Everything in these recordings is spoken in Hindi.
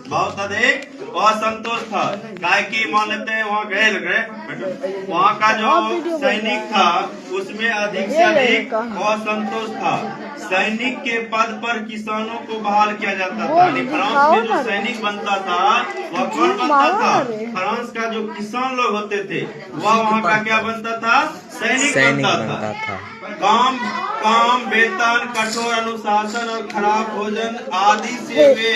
बहुत अधिक असंतोष था। काय की मान लेते हैं वहाँ का जो सैनिक था उसमें अधिक से अधिक असंतोष था। सैनिक के पद पर किसानों को बहाल किया जाता था। फ्रांस में जो सैनिक बनता था वह कौन बनता था? फ्रांस का जो किसान लोग होते थे वह वहाँ का क्या बनता था? सैनिक बनता था। काम, वेतन, कठोर अनुशासन और खराब भोजन आदि से वे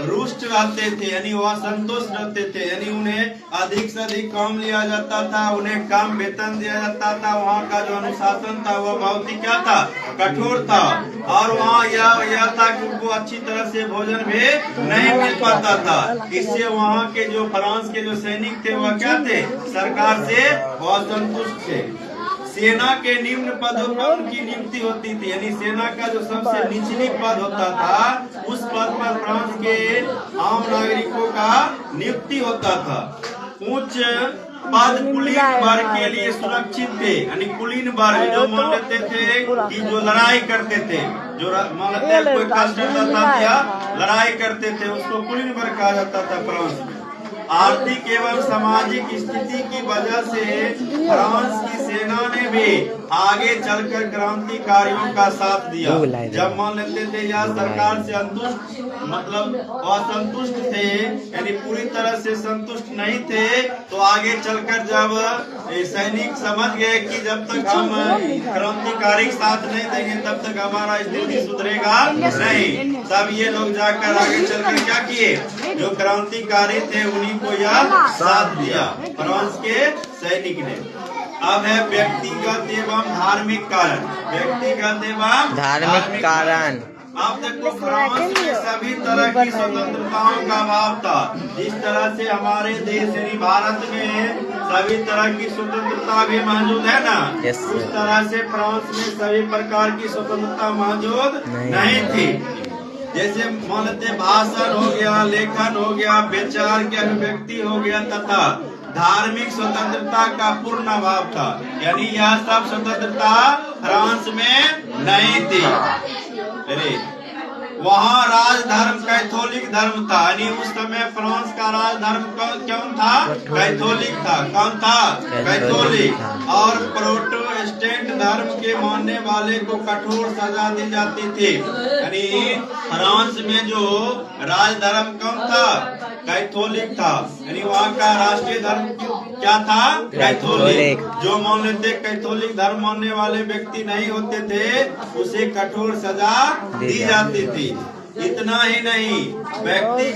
रुष्ट रहते थे, यानी वह संतुष्ट रहते थे। यानी उन्हें अधिक से अधिक काम लिया जाता था, उन्हें कम वेतन दिया जाता था। वहाँ का जो अनुशासन था वह बहुत ही क्या था? कठोर था। और वहाँ यह था कि उनको अच्छी तरह से भोजन भी नहीं मिल पाता था। इससे वहाँ के जो फ्रांस के जो सैनिक थे वह क्या थे? सरकार से असंतुष्ट थे। सेना के निम्न पदों पर उनकी नियुक्ति होती थी, यानी सेना का जो सबसे निचली पद होता था उस पद पर फ्रांस के आम नागरिकों का नियुक्ति होता था। उच्च पद कुलीन वर्ग के लिए सुरक्षित थे, यानी कुलीन वर्ग जो मान लेते थे कि जो लड़ाई करते थे, जो मान लेते हैं कोई कष्ट होता था या लड़ाई करते थे, उसको कुलीन वर्ग कहा जाता था फ्रांस में। आर्थिक एवं सामाजिक स्थिति की वजह से फ्रांस की सेना ने भी आगे चलकर क्रांतिकारियों का साथ दिया। जब मान लेते थे या सरकार से असंतुष्ट थे, यानी पूरी तरह से संतुष्ट नहीं थे, तो आगे चलकर जब सैनिक समझ गए कि जब तक हम क्रांतिकारी साथ नहीं देंगे तब तक हमारा स्थिति सुधरेगा नहीं, तब ये लोग जाकर आगे चलकर क्या किए? जो क्रांतिकारी थे उन्हीं को यह साथ दिया फ्रांस के सैनिक ने। अब है व्यक्तिगत एवं धार्मिक कारण। व्यक्तिगत एवं धार्मिक कारण। आप देखो फ्रांस में सभी तरह की स्वतंत्रताओं का अभाव था। जिस तरह से हमारे देश यानी भारत में सभी तरह की स्वतंत्रता भी मौजूद है ना, उस तरह से फ्रांस में सभी प्रकार की स्वतंत्रता मौजूद नहीं थी। जैसे मान लेते भाषण हो गया, लेखन हो गया, विचार के अभिव्यक्ति हो गया तथा धार्मिक स्वतंत्रता का पूर्ण अभाव था। यानी यह सब स्वतंत्रता फ्रांस में नहीं थी। वहाँ राजधर्म कैथोलिक धर्म था, यानी उस समय फ्रांस का राजधर्म कौन था? कैथोलिक था। कौन था? कैथोलिक। और प्रोटेस्टेंट धर्म के मानने वाले को कठोर सजा दी जाती थी। यानी फ्रांस में जो राजधर्म कौन था? कैथोलिक था। यानी वहाँ का राष्ट्रीय धर्म क्या था? कैथोलिक। जो मान लेते कैथोलिक धर्म मानने वाले व्यक्ति नहीं होते थे उसे कठोर सजा दी जाती थी। इतना ही नहीं, व्यक्ति